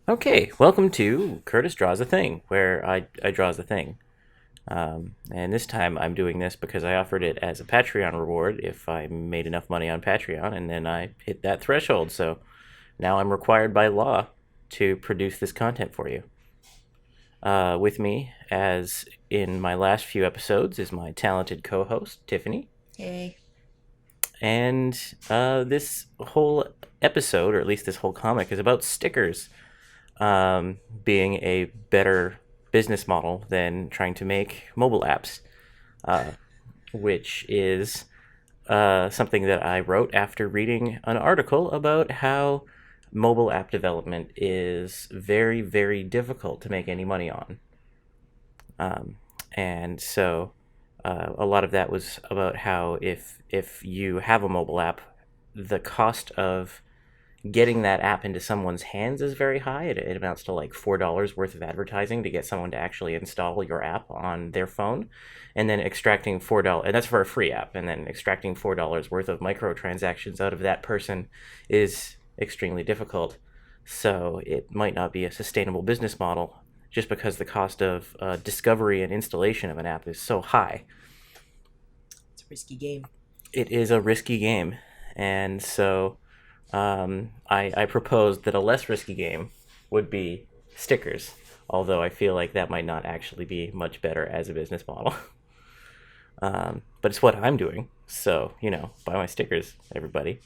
Okay, welcome to Curtis Draws a Thing, where I draws a thing. And this time I'm doing this because I offered it as a Patreon reward if I made enough money on Patreon, and then I hit that threshold. So now I'm required by law to produce this content for you. With me, as in my last few episodes, is my talented co host, Tiffany. Hey. And this whole episode, or at least this whole comic, is about stickers being a better business model than trying to make mobile apps, uh, which is something that I wrote after reading an article about how mobile app development is very, very difficult to make any money on. Um, and so a lot of that was about how if you have a mobile app, the cost of getting that app into someone's hands is very high. It amounts to like $4 worth of advertising to get someone to actually install your app on their phone, and then extracting $4, and that's for a free app, and then extracting $4 worth of microtransactions out of that person is extremely difficult. So it might not be a sustainable business model just because the cost of discovery and installation of an app is so high. It's a risky game. It is a risky game, and so I proposed that a less risky game would be stickers, although I feel like that might not actually be much better as a business model. But it's what I'm doing, so, buy my stickers, everybody.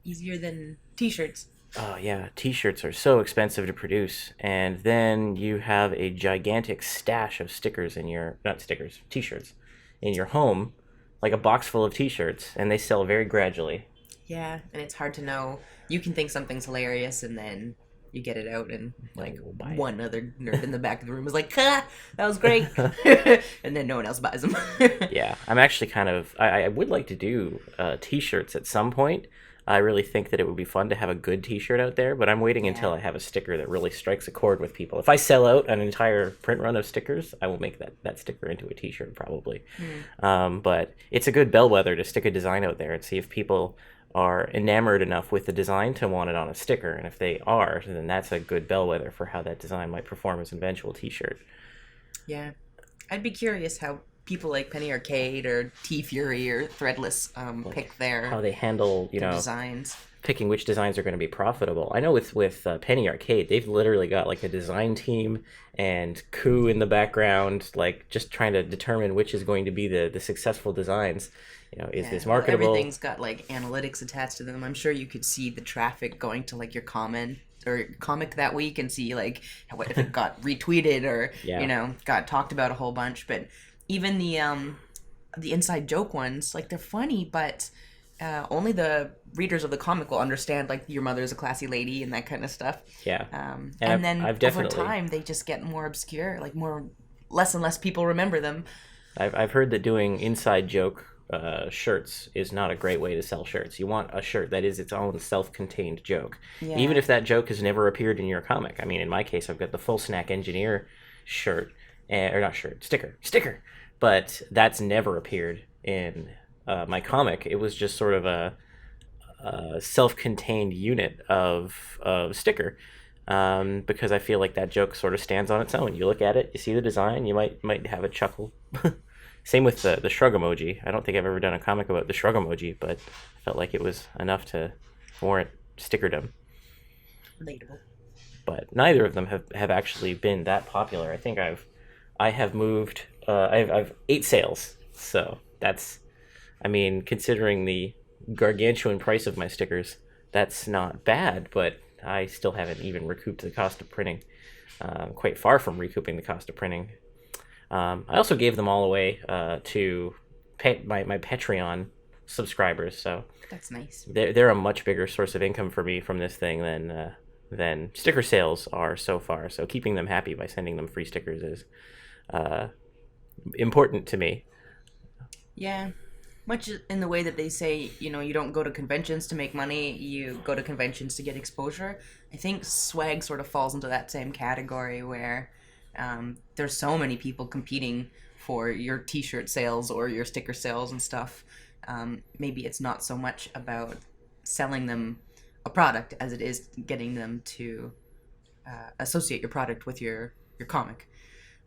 Easier than t-shirts. Oh, yeah, t shirts are so expensive to produce, and then you have a gigantic stash of stickers in your, not stickers, t shirts, in your home, like a box full of t shirts, and they sell very gradually. Yeah, and it's hard to know. You can think something's hilarious, and then you get it out, and No like one will buy one other nerd in the back of the room is like, "Ha, that was great," it. and then no one else buys them. Yeah, I'm actually kind of. I would like to do t-shirts at some point. I really think that it would be fun to have a good t-shirt out there, but I'm waiting until Yeah. I have a sticker that really strikes a chord with people. If I sell out an entire print run of stickers, I will make that sticker into a t-shirt probably. Hmm. But it's a good bellwether to stick a design out there and see if people are enamored enough with the design to want it on a sticker. And if they are, then that's a good bellwether for how that design might perform as an eventual t-shirt. Yeah, I'd be curious how people like Penny Arcade or T Fury or Threadless Like pick how they handle, their designs. picking which designs are going to be profitable. I know with Penny Arcade, they've literally got like a design team and Coup in the background, like just trying to determine which is going to be the successful designs. Is Yeah, this well, marketable? everything's got like analytics attached to them. I'm sure you could see the traffic going to like your comment or comic that week and see like if it got retweeted or Yeah, got talked about a whole bunch. But even the inside joke ones, like they're funny, but only the readers of the comic will understand like your mother's a classy lady and that kind of stuff. yeah, and And I've then I've over definitely time, they just get more obscure, like more less and less people remember them. I've heard that doing inside joke shirts is not a great way to sell shirts. You want a shirt that is its own self-contained joke, even Yeah. if that joke has never appeared in your comic. I mean, in my case, I've got the Full Snack Engineer shirt, or not shirt, sticker, but that's never appeared in my comic. It was just sort of a self-contained unit of sticker. Because I feel like that joke sort of stands on its own. You look at it, you see the design, you might have a chuckle. Same with the shrug emoji. I don't think I've ever done a comic about the shrug emoji, but I felt like it was enough to warrant stickerdom. Relatable. But neither of them have actually been that popular. I have moved. I've 8 sales, so that's. I mean, considering the gargantuan price of my stickers, that's not bad. But I still haven't even recouped the cost of printing. Quite far from recouping the cost of printing. I also gave them all away to my Patreon subscribers, so That's nice. they're a much bigger source of income for me from this thing than sticker sales are so far. So keeping them happy by sending them free stickers is uh, important to me. Yeah. Much in the way that they say, you don't go to conventions to make money, you go to conventions to get exposure. I think swag sort of falls into that same category where there's so many people competing for your t-shirt sales or your sticker sales and stuff. Maybe it's not so much about selling them a product as it is getting them to associate your product with your comic.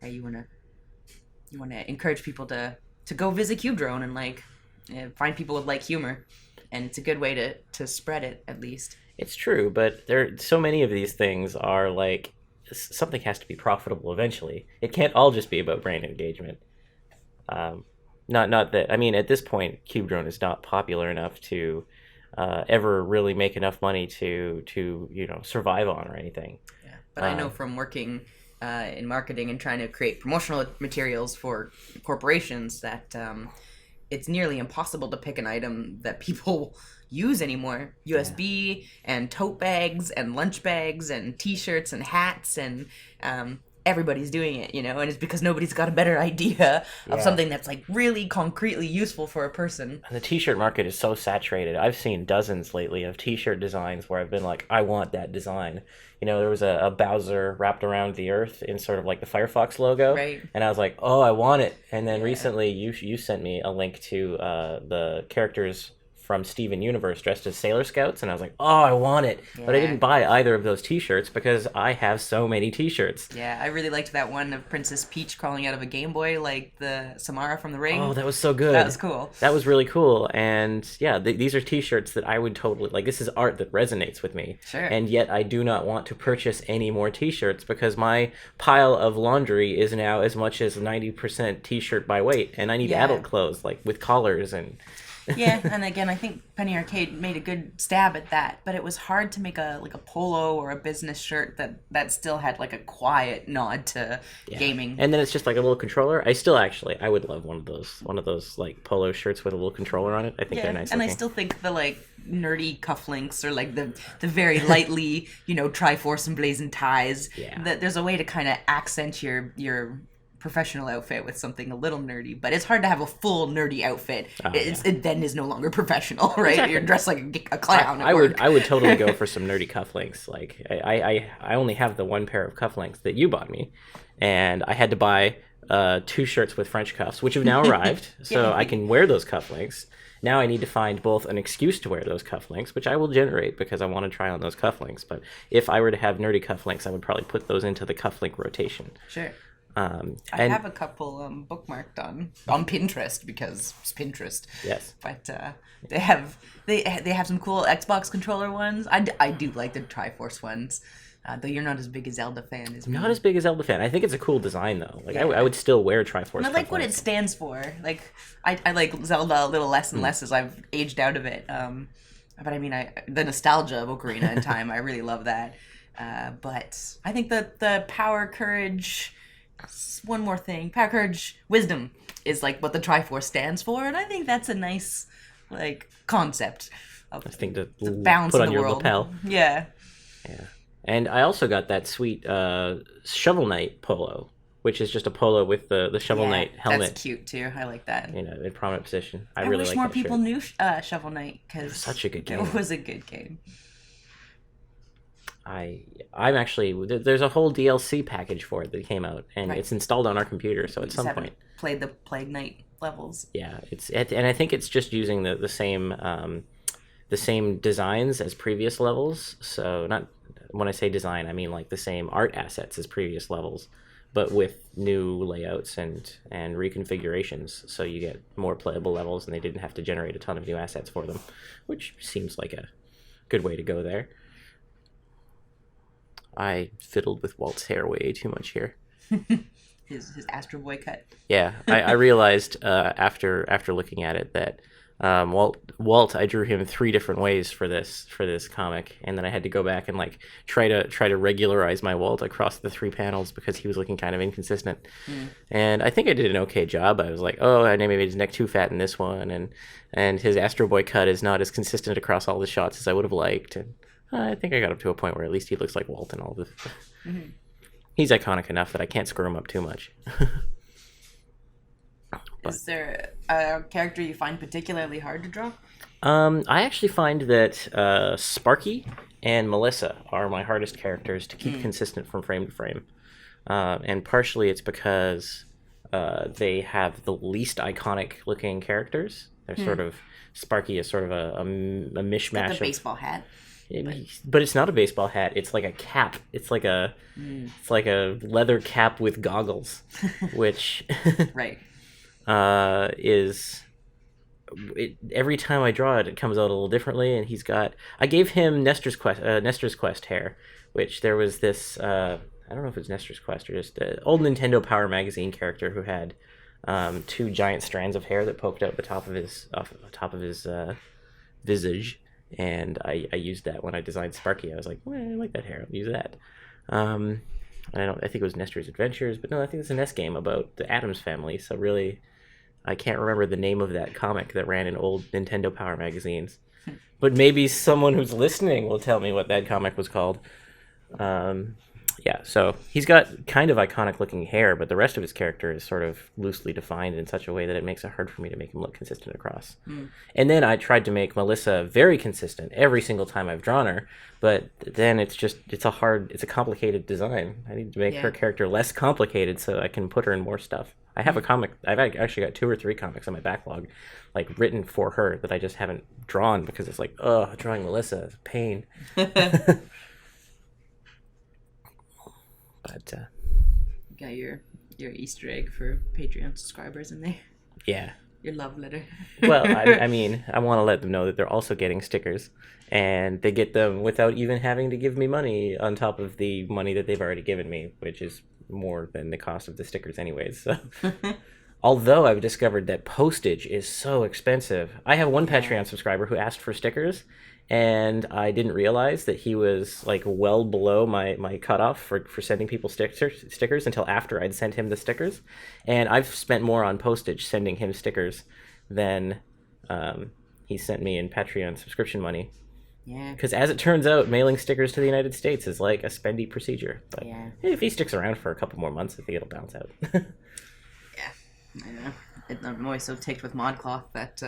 Right? You want to encourage people to go visit Cube Drone and like find people with like humor, and it's a good way to spread it at least. It's true, but there so many of these things are like something has to be profitable eventually. It can't all just be about brand engagement. Not that I mean at this point, Cube Drone is not popular enough to ever really make enough money to survive on or anything. Yeah, but I know from working in marketing and trying to create promotional materials for corporations that it's nearly impossible to pick an item that people use anymore. USB and tote bags and lunch bags and t-shirts and hats and everybody's doing it, and it's because nobody's got a better idea of something that's like really concretely useful for a person. And the t-shirt market is so saturated. I've seen dozens lately of t-shirt designs where I've been like, I want that design. There was a Bowser wrapped around the earth in sort of like the Firefox logo. Right. And I was like, oh, I want it. And then recently you sent me a link to the characters from Steven Universe dressed as Sailor Scouts, and I was like, oh, I want it. Yeah. But I didn't buy either of those t-shirts because I have so many t-shirts. Yeah, I really liked that one of Princess Peach crawling out of a Game Boy like the Samara from The Ring. Oh, that was so good. That was cool. That was really cool. And yeah, these are t-shirts that I would totally, like, this is art that resonates with me. Sure. And yet I do not want to purchase any more t-shirts because my pile of laundry is now as much as 90% t-shirt by weight, and I need adult clothes, like with collars and... Yeah, and again, I think Penny Arcade made a good stab at that, but it was hard to make a polo or a business shirt that still had like a quiet nod to gaming. And then it's just like a little controller. I would love one of those like polo shirts with a little controller on it. I think they're nice. And looking. I still think the like nerdy cufflinks or like the very lightly Triforce and blazing ties. Yeah. That there's a way to kind of accent your professional outfit with something a little nerdy, but it's hard to have a full nerdy outfit. It then is no longer professional, right? Exactly. You're dressed like a clown. I would totally go for some nerdy cufflinks. Like I only have the one pair of cufflinks that you bought me, and I had to buy 2 shirts with French cuffs, which have now arrived, so I can wear those cufflinks. Now I need to find both an excuse to wear those cufflinks, which I will generate because I want to try on those cufflinks. But if I were to have nerdy cufflinks, I would probably put those into the cufflink rotation. Sure. I have a couple bookmarked on Pinterest because it's Pinterest. Yes. But they have some cool Xbox controller ones. I do like the Triforce ones. Though you're not as big a Zelda fan as me. Not as big a Zelda fan. I think it's a cool design though. Like I would still wear Triforce. And I like what it stands for. Like I like Zelda a little less and less as I've aged out of it. But I mean, the nostalgia of Ocarina in Time, I really love that. But I think the power, courage. One more thing, power, courage, wisdom is like what the Triforce stands for, and I think that's a nice like concept of to balance put in on the your world. lapel. Yeah. And I also got that sweet Shovel Knight polo, which is just a polo with the Shovel Knight helmet. That's cute too. I like that. In prominent position. I really wish like more that people shirt. knew Shovel Knight because it was such a good game. It was a good game. I'm actually there's a whole DLC package for it that came out, and it's installed on our computer. So at some point, played the Plague Knight levels. Yeah, and I think it's just using the same designs as previous levels. So not when I say design, I mean like the same art assets as previous levels, but with new layouts and reconfigurations. So you get more playable levels, and they didn't have to generate a ton of new assets for them, which seems like a good way to go there. I fiddled with Walt's hair way too much here. his Astro Boy cut. Yeah, I realized after looking at it that Walt, I drew him 3 different ways for this comic, and then I had to go back and like try to regularize my Walt across the 3 panels because he was looking kind of inconsistent. And I think I did an okay job. I was like, oh, I made his neck too fat in this one, and his Astro Boy cut is not as consistent across all the shots as I would have liked. And I think I got up to a point where at least he looks like Walt and all this. He's iconic enough that I can't screw him up too much. Is there a character you find particularly hard to draw? I actually find that Sparky and Melissa are my hardest characters to keep consistent from frame to frame. And partially it's because they have the least iconic looking characters. They're sort of, Sparky is sort of a mishmash. Got the baseball hat. But it's not a baseball hat. It's like a cap. It's like a leather cap with goggles, which Right. is every time I draw it, it comes out a little differently. And I gave him Nestor's Quest hair, which there was this. I don't know if it's Nestor's Quest or just an old Nintendo Power Magazine character who had two giant strands of hair that poked out the top of his visage, and I used that when I designed Sparky. I was like, well, I like that hair. I'll use that. I think it was Nestor's Adventures, but no, I think it's a NES game about the Addams family. So really, I can't remember the name of that comic that ran in old Nintendo Power magazines. But maybe someone who's listening will tell me what that comic was called. Yeah, so he's got kind of iconic looking hair, but the rest of his character is sort of loosely defined in such a way that it makes it hard for me to make him look consistent across. And then I tried to make Melissa very consistent every single time I've drawn her, but then it's a complicated design. I need to make her character less complicated so I can put her in more stuff. I have I've actually got 2 or 3 comics on my backlog, like written for her that I just haven't drawn because it's like, drawing Melissa is a pain. But You got your Easter egg for Patreon subscribers in there. Yeah. Your love letter. Well, I mean, I want to let them know that they're also getting stickers, and they get them without even having to give me money on top of the money that they've already given me, which is more than the cost of the stickers anyways. So. Although I've discovered that postage is so expensive. I have one Patreon subscriber who asked for stickers, and I didn't realize that he was like well below my cutoff for sending people stickers until after I'd sent him the stickers. And I've spent more on postage sending him stickers than he sent me in Patreon subscription money. Yeah. Because as it turns out, mailing stickers to the United States is like a spendy procedure. But Yeah. if he sticks around for a couple more months, I think it'll bounce out. I know. I'm always so ticked with ModCloth that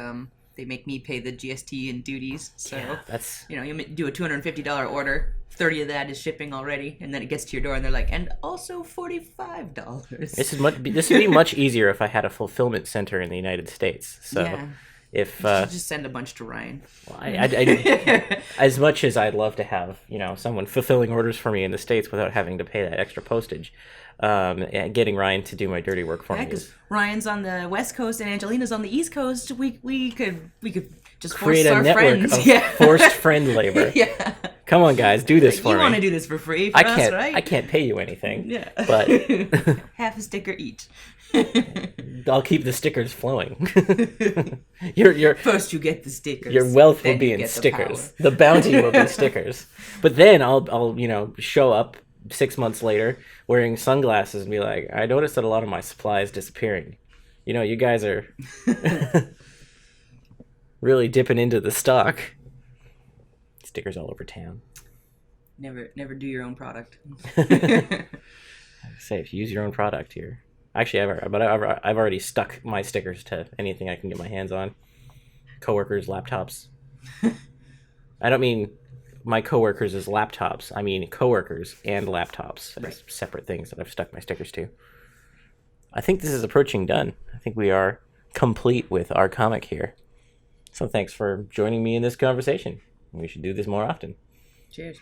they make me pay the GST and duties. So that's you do a $250 order, 30 of that is shipping already, and then it gets to your door, and they're like, and also $45. This would be much easier if I had a fulfillment center in the United States. So yeah. if You should just send a bunch to Ryan. well, I as much as I'd love to have someone fulfilling orders for me in the States without having to pay that extra postage, and getting Ryan to do my dirty work for me. Because Ryan's on the West Coast and Angelina's on the East Coast. We could just Create force a our network friends. of forced friend labor. Yeah. Come on, guys, do this You for me. want to do this for free for I us, can't. right? I can't pay you anything. Yeah. But half a sticker each. I'll keep the stickers flowing. your First you get the stickers. Your wealth will then be you in get the stickers. power. The bounty will be stickers. But then I'll show up 6 months later wearing sunglasses and be like, I noticed that a lot of my supply is disappearing. You guys are really dipping into the stock. Stickers all over town. Never do your own product. Safe. Use your own product here. Actually, I've already stuck my stickers to anything I can get my hands on. Coworkers, laptops. I don't mean my coworkers as laptops. I mean coworkers and laptops as separate things that I've stuck my stickers to. I think this is approaching done. I think we are complete with our comic here. So thanks for joining me in this conversation. We should do this more often. Cheers.